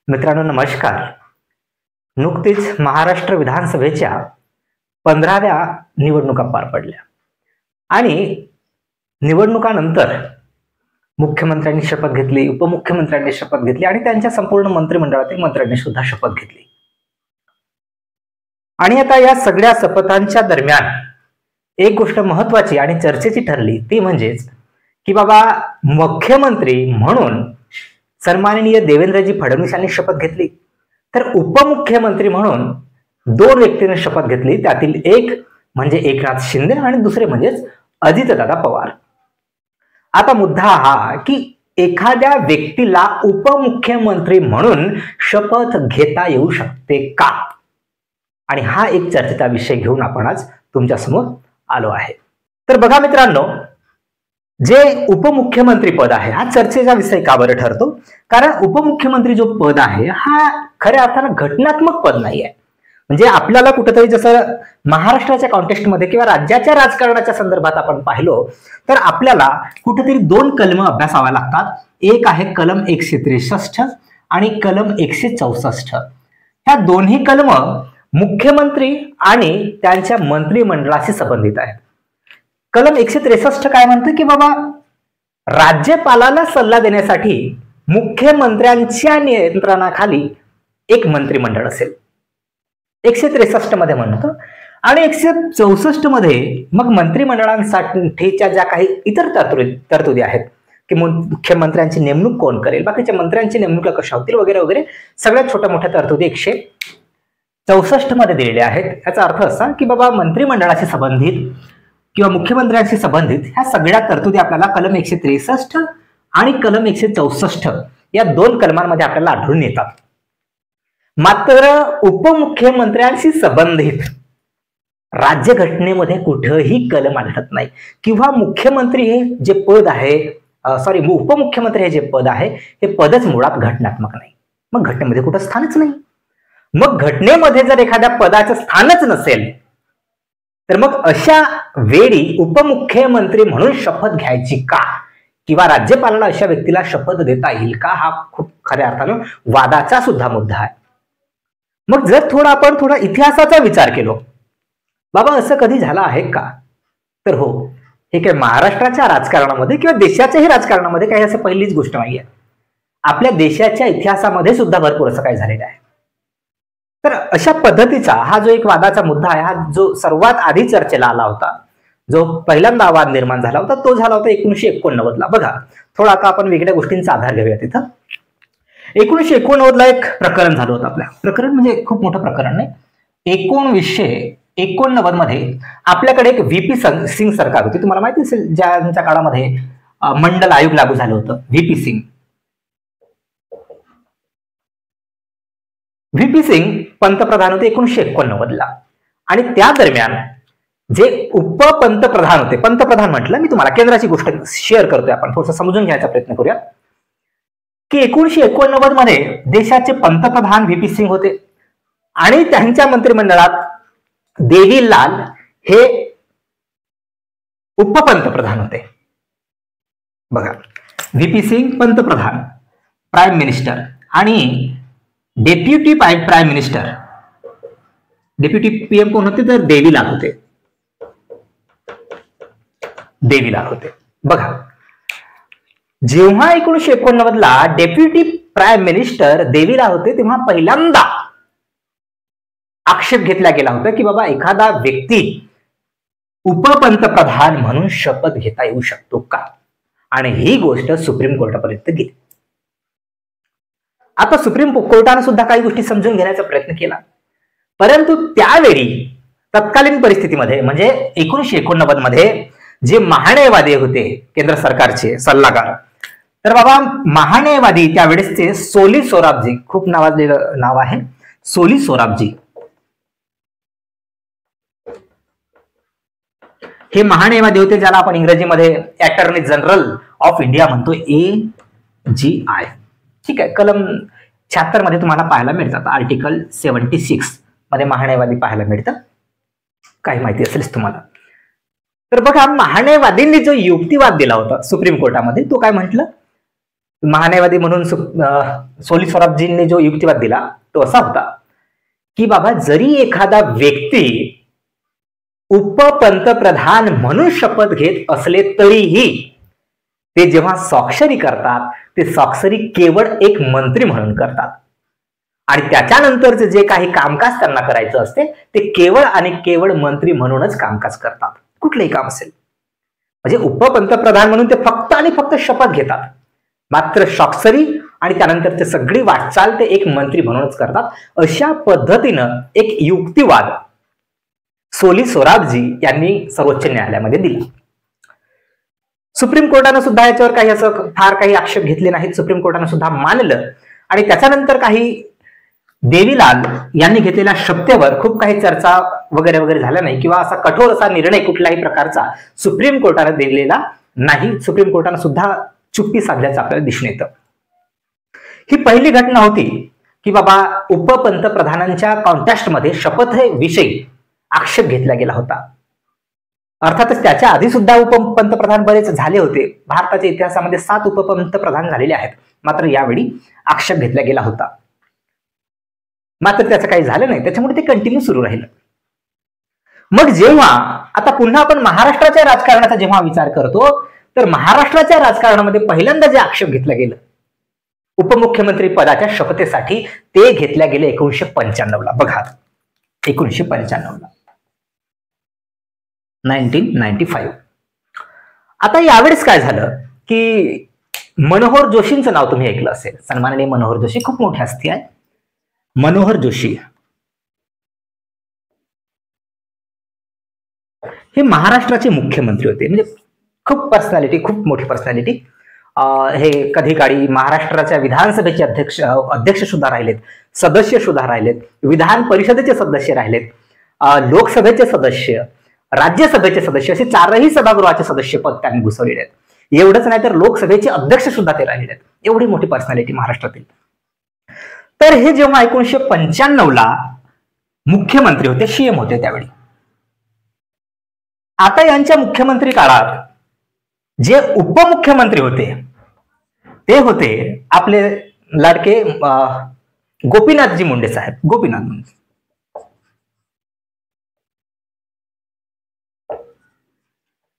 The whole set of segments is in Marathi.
मित्रांनो नमस्कार. नुकतीच महाराष्ट्र विधानसभेच्या 15व्या निवडणुका पार पडल्या आणि निवडणुकानंतर मुख्यमंत्र्यांनी शपथ घेतली, उपमुख्यमंत्र्यांनी शपथ घेतली आणि त्यांच्या संपूर्ण मंत्रिमंडळातील मंत्र्यांनी सुद्धा शपथ घेतली. आणि आता या सगळ्या शपथांच्या दरम्यान एक गोष्ट महत्वाची आणि चर्चेची ठरली ती म्हणजेच की बाबा मुख्यमंत्री म्हणून सन्माननीय देवेंद्रजी फडणवीस यांनी शपथ घेतली, तर उपमुख्यमंत्री म्हणून दोन व्यक्तींनी शपथ घेतली. त्यातील एक म्हणजे एकनाथ शिंदे आणि दुसरे म्हणजेच अजितदादा पवार. आता मुद्दा हा की एखाद्या व्यक्तीला उपमुख्यमंत्री म्हणून शपथ घेता येऊ शकते का, आणि हा एक चर्चेचा विषय घेऊन आपण आज तुमच्या समोर आलो आहे. तर बघा मित्रांनो, जे उपमुख्यमंत्री पद आहे हा चर्चेचा विषय का बरं ठरतो, कारण उपमुख्यमंत्री जो पद आहे हा खऱ्या अर्थानं घटनात्मक पद नाही आहे. म्हणजे आपल्याला कुठेतरी जसं महाराष्ट्राच्या कॉन्टेक्स्टमध्ये किंवा राज्याच्या राजकारणाच्या संदर्भात आपण पाहिलो तर आपल्याला कुठेतरी दोन कलम अभ्यासाव्या लागतात. एक आहे कलम 163 आणि कलम 164. ह्या दोन्ही कलम मुख्यमंत्री आणि त्यांच्या मंत्रिमंडळाशी संबंधित आहेत. कलम 163 काय म्हणतं की बाबा राज्यपालाला सल्ला देण्यासाठी मुख्यमंत्र्यांच्या नियंत्रणाखाली एक मंत्रिमंडळ असेल, 163 मध्ये म्हणतो. आणि 164 मध्ये मग मंत्रिमंडळांसाठीच्या ज्या काही इतर तरतुदी आहेत की मुख्यमंत्र्यांची नेमणूक कोण करेल, बाकीच्या मंत्र्यांची नेमणुका कशा होतील वगैरे वगैरे सगळ्यात छोट्या मोठ्या तरतुदी 164 मध्ये दिलेल्या आहेत. याचा अर्थ असा की बाबा मंत्रिमंडळाशी संबंधित किंवा मुख्यमंत्र्यांशी संबंधित ह्या सगळ्या तरतुदी आपल्याला कलम 163 आणि कलम 164 या दोन कलमांमध्ये आपल्याला आढळून येतात. मात्र उपमुख्यमंत्र्यांशी संबंधित राज्यघटनेमध्ये कुठेही कलम आढळत नाही, किंवा मुख्यमंत्री हे जे पद आहे उपमुख्यमंत्री हे जे पद आहे हे पदच मुळात घटनात्मक नाही. मग घटनेमध्ये कुठं स्थानच नाही. मग घटनेमध्ये जर एखाद्या पदाचं स्थानच नसेल तर मग अशा वेळी उपमुख्यमंत्री म्हणून शपथ घ्यायची का, किंवा राज्यपालाला अशा व्यक्तीला शपथ देता येईल का, हा खूप खऱ्या अर्थानं वादाचा सुद्धा मुद्दा आहे. मग जर आपण थोडा इतिहासाचा विचार केलो, बाबा असं कधी झालं आहे का, तर हो, हे काय महाराष्ट्राच्या राजकारणामध्ये किंवा देशाच्याही राजकारणामध्ये काही असं पहिलीच गोष्ट नाहीये. आपल्या देशाच्या इतिहासामध्ये सुद्धा भरपूर असं काही झालेलं आहे. तर अशा पद्धतीचा हा जो एक वादाचा मुद्दा आहे, हा जो सर्वात आधी चर्चेला आला होता, जो पहिल्यांदा वाद निर्माण झाला होता, तो झाला होता 1989 ला. बघा, थोडा आता आपण वेगळ्या गोष्टींचा आधार घेऊया. तिथं 1989 ला एक प्रकरण झालं होतं. आपल्या प्रकरण म्हणजे खूप मोठं प्रकरण नाही. 1989 मध्ये आपल्याकडे एक व्हीपी सिंग सरकार होती. तुम्हाला माहिती असेल, ज्यांच्या काळामध्ये मंडल आयोग लागू झालं होतं. व्हीपी सिंग पंतप्रधान होते 1989 ला. आणि त्या दरम्यान जे उपपंतप्रधान होते, पंतप्रधान म्हटलं मी तुम्हाला, केंद्राची गोष्ट शेअर करतोय, आपण थोडंसं समजून घ्यायचा प्रयत्न करूया की 1989 मध्ये देशाचे पंतप्रधान व्हीपी सिंग होते आणि त्यांच्या मंत्रिमंडळात देवीलाल हे उपपंतप्रधान होते. बघा, व्हीपी सिंग पंतप्रधान, प्राईम मिनिस्टर, आणि deputy prime minister, deputy PM कोण होते, तर देवीलाल होते. बघा, जेव्हा 1989 ला डेप्युटी प्राईम मिनिस्टर देवीलाल होते, तेव्हा पहिल्यांदा आक्षेप घेतला गेला होता की बाबा एखादा व्यक्ती उपपंतप्रधान म्हणून शपथ घेता येऊ शकतो का, आणि ही गोष्ट सुप्रीम कोर्टापर्यंत गेली. आता सुप्रीम कोर्टाने सुद्धा काही गोष्टी समजून घेण्याचा प्रयत्न केला, परंतु त्यावेळी तत्कालीन परिस्थितीमध्ये म्हणजे 1989 मध्ये जे महान्यायवादी होते केंद्र सरकारचे सल्लागार, तर बाबा महान्यायवादी त्यावेळेसचे सोली सोराबजी, खूप नावाजलेलं नाव आहे, सोली सोराबजी, हे महान्यायवादी होते, ज्याला आपण इंग्रजीमध्ये अटॉर्नी जनरल ऑफ इंडिया म्हणतो, AGI. ठीक आहे, कलम 76 मध्ये तुम्हाला पाहायला मिळतात. आर्टिकल 76 मध्ये महान्यायवादी पाहायला मिळतं. काही माहिती असेल तुम्हाला. तर बघा, महान्यायवादींनी जो युक्तिवाद दिला होता सुप्रीम कोर्टामध्ये, तो काय म्हटलं महान्यायवादी म्हणून सोली सोराबजींनी जो युक्तिवाद दिला तो असा होता की बाबा जरी एखादा व्यक्ती उपपंतप्रधान म्हणून शपथ घेत असले तरीही ते जेव्हा स्वाक्षरी करतात ते स्वाक्षरी केवळ एक मंत्री म्हणून करतात आणि त्याच्यानंतरचे जे काही कामकाज त्यांना करायचं असते ते केवळ आणि केवळ मंत्री म्हणूनच कामकाज करतात, कुठलंही काम असेल. म्हणजे उपपंतप्रधान म्हणून ते फक्त आणि फक्त शपथ घेतात, मात्र स्वाक्षरी आणि त्यानंतरची सगळी वाटचाल ते एक मंत्री म्हणूनच करतात. अशा पद्धतीनं एक युक्तिवाद सोली सोराबजी यांनी सर्वोच्च न्यायालयामध्ये दिला. सुप्रीम कोर्टानं सुद्धा याच्यावर काही असं फार काही आक्षेप घेतले नाहीत. सुप्रीम कोर्टानं सुद्धा मानलं आणि त्याच्यानंतर काही देवीलाल यांनी घेतलेल्या शब्दावर खूप काही चर्चा वगैरे वगैरे झाल्या नाही किंवा असा कठोर असा निर्णय कुठल्याही प्रकारचा सुप्रीम कोर्टाने दिलेला नाही. सुप्रीम कोर्टाने सुद्धा चुप्पी साधल्याचं आपल्याला दिसून येतं. ही पहिली घटना होती की बाबा उपपंतप्रधानांच्या कॉन्टेस्टमध्ये शपथविषयी आक्षेप घेतला गेला होता. अर्थातच त्याच्या आधी सुद्धा उपपंतप्रधान बरेच झाले होते. भारताच्या इतिहासामध्ये 7 उपपंतप्रधान झालेले आहेत, मात्र यावेळी आक्षेप घेतला गेला होता. मात्र त्याचं काही झालं नाही, त्याच्यामुळे ते कंटिन्यू सुरू राहिलं. मग जेव्हा आता पुन्हा आपण महाराष्ट्राच्या राजकारणाचा जेव्हा विचार करतो तर महाराष्ट्राच्या राजकारणामध्ये पहिल्यांदा जे आक्षेप घेतला गेलं उपमुख्यमंत्री पदाच्या शपथेसाठी ते घेतल्या गेले 1995 ला. बघा 1995 ला 1995. आता यावेळेस काय झालं की मनोहर जोशींचं नाव तुम्ही ऐकलं असेल. सन्माननीय मनोहर जोशी खूप मोठी हस्ती आहे. मनोहर जोशी हे महाराष्ट्राचे मुख्यमंत्री होते. म्हणजे खूप पर्सनॅलिटी, खूप मोठी पर्सनॅलिटी. हे कधी काळी महाराष्ट्राच्या विधानसभेचे अध्यक्ष सुद्धा राहिलेत, सदस्य सुद्धा राहिलेत, विधान परिषदेचे सदस्य राहिलेत, लोकसभेचे सदस्य, राज्यसभेचे सदस्य, असे 4ही सभागृहाचे सदस्य पद त्यांनी भूषवलेले आहेत. एवढंच नाही तर लोकसभेचे अध्यक्ष सुद्धा ते राहिलेले आहेत. एवढी मोठी पर्सनॅलिटी महाराष्ट्रातील. तर हे जेव्हा 1995 ला मुख्यमंत्री होते, सीएम होते त्यावेळी. आता यांच्या मुख्यमंत्री काळात जे उपमुख्यमंत्री होते ते होते आपले लाडके गोपीनाथजी मुंडे साहेब. Gopinath Munde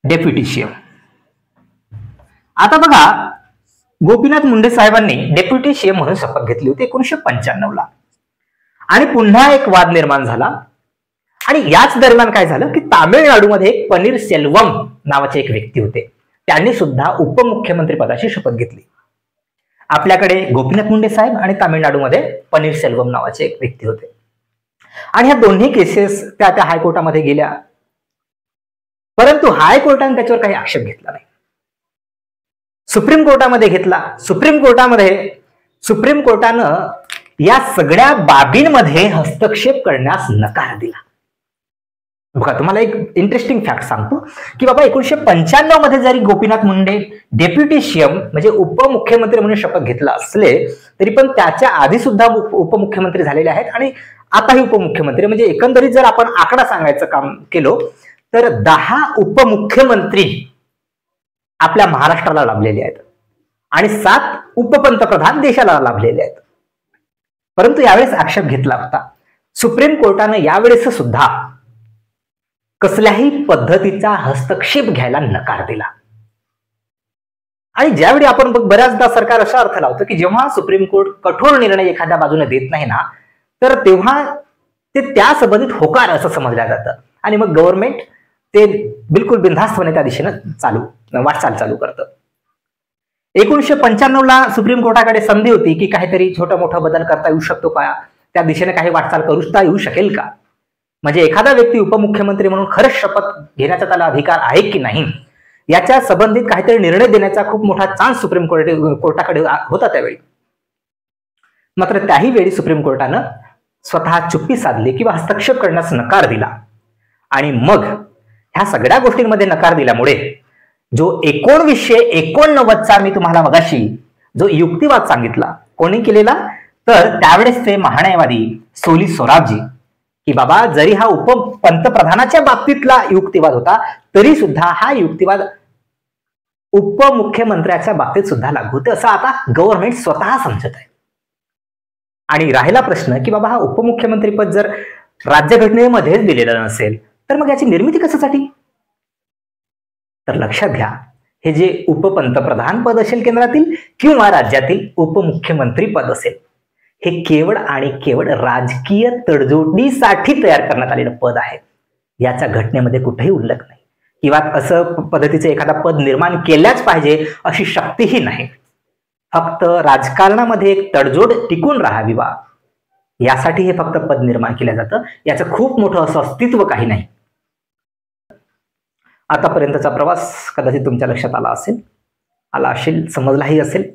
deputy CM. आता बघा गोपीनाथ मुंडे साहेबांनी डेप्युटी सीएम म्हणून शपथ घेतली होती 1995 ला आणि पुन्हा एक वाद निर्माण झाला. आणि याच दरम्यान काय झालं की तामिळनाडूमध्ये एक पनीर सेल्वम नावाचे एक व्यक्ती होते, त्यांनी सुद्धा उपमुख्यमंत्री पदाची शपथ घेतली. आपल्याकडे गोपीनाथ मुंडे साहेब आणि तामिळनाडूमध्ये पनीर सेल्वम नावाचे एक व्यक्ती होते. आणि ह्या दोन्ही केसेस त्या हायकोर्टामध्ये गेल्या, परंतु हायकोर्टाने त्याच्यावर काही आक्षेप घेतला नाही. सुप्रीम कोर्टामध्ये घेतला. सुप्रीम कोर्टानं या सगळ्या बाबींमध्ये हस्तक्षेप करण्यास नकार दिला. बघा तुम्हाला एक इंटरेस्टिंग फॅक्ट सांगतो की बाबा 1995 मध्ये जरी गोपीनाथ मुंडे डेप्युटी सीएम म्हणजे उपमुख्यमंत्री म्हणून शपथ घेतला असले तरी पण त्याच्या आधी सुद्धा उपमुख्यमंत्री झालेले आहेत आणि आताही उपमुख्यमंत्री. म्हणजे एकंदरीत जर आपण आकडा सांगायचं काम केलो तर 10 उपमुख्यमंत्री आपल्या महाराष्ट्राला लाभलेले आहेत आणि 7 उपपंतप्रधान देशाला लाभलेले आहेत. परंतु यावेळेस आक्षेप घेतला होता. सुप्रीम कोर्टानं यावेळेस सुद्धा कसल्याही पद्धतीचा हस्तक्षेप घ्यायला नकार दिला. आणि ज्यावेळी आपण बऱ्याचदा सरकार असा अर्थ लावतो की जेव्हा सुप्रीम कोर्ट कठोर निर्णय एखाद्या बाजूने देत नाही ना तर तेव्हा ते त्या संबंधित होकार असं समजलं जातं आणि मग गव्हर्नमेंट ते बिलकुल बिनधास्तपणे त्या दिशेनं वाटचाल चालू करतं. 1995 ला सुप्रीम कोर्टाकडे संधी होती की काहीतरी छोटा मोठा बदल करता येऊ शकतो का, त्या दिशेने काही वाटचाल करूता येऊ शकेल का, म्हणजे एखादा व्यक्ती उपमुख्यमंत्री म्हणून खरंच शपथ घेण्याचा त्याला अधिकार आहे की नाही याच्या संबंधित काहीतरी निर्णय देण्याचा खूप मोठा चान्स सुप्रीम कोर्टाकडे होता त्यावेळी. मात्र त्याही वेळी सुप्रीम कोर्टानं स्वतः चुप्पी साधली किंवा हस्तक्षेप करण्यास नकार दिला. आणि मग ह्या सगळ्या गोष्टींमध्ये नकार दिल्यामुळे जो 1989चा मी तुम्हाला मगाशी जो युक्तिवाद सांगितला कोणी केलेला तर त्यावेळेस ते महान्यायवादी सोली सोराबजी की बाबा जरी हा उपपंतप्रधानाच्या बाबतीतला युक्तिवाद होता तरी सुद्धा हा युक्तिवाद उपमुख्यमंत्र्याच्या बाबतीत सुद्धा लागू होते असं आता गव्हर्नमेंट स्वतः समजत आहे. आणि राहिला प्रश्न की बाबा हा उपमुख्यमंत्री पद जर राज्यघटनेमध्येच दिलेलं नसेल तर मग याची निर्मिती कशासाठी? तर लक्षात घ्या, हे जे उपपंतप्रधान पद असेल केंद्रातील किंवा राज्यातील उपमुख्यमंत्री पद असेल, हे केवळ आणि केवळ राजकीय तडजोडीसाठी तयार करण्यात आलेलं पद आहे. याचा घटनेमध्ये कुठेही उल्लेख नाही किंवा असं पद्धतीचं एखादा पद निर्माण केल्याच पाहिजे अशी शक्तीही नाही. फक्त राजकारणामध्ये एक तडजोड टिकून राहावी बा यासाठी हे फक्त पद निर्माण केलं जातं. याचं खूप मोठं असं अस्तित्व काही नाही. आतापर्यंतचा प्रवास कदाचित तुमच्या लक्षात आला असेल, समजलाही असेल.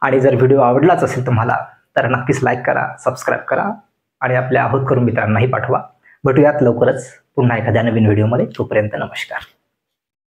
आणि जर व्हिडिओ आवडलाच असेल तुम्हाला तर नक्कीच लाईक करा, सबस्क्राईब करा आणि आपल्या आहोत करून मित्रांनाही पाठवा. भेटूयात लवकरच पुन्हा एखाद्या नवीन व्हिडिओमध्ये. तोपर्यंत नमस्कार.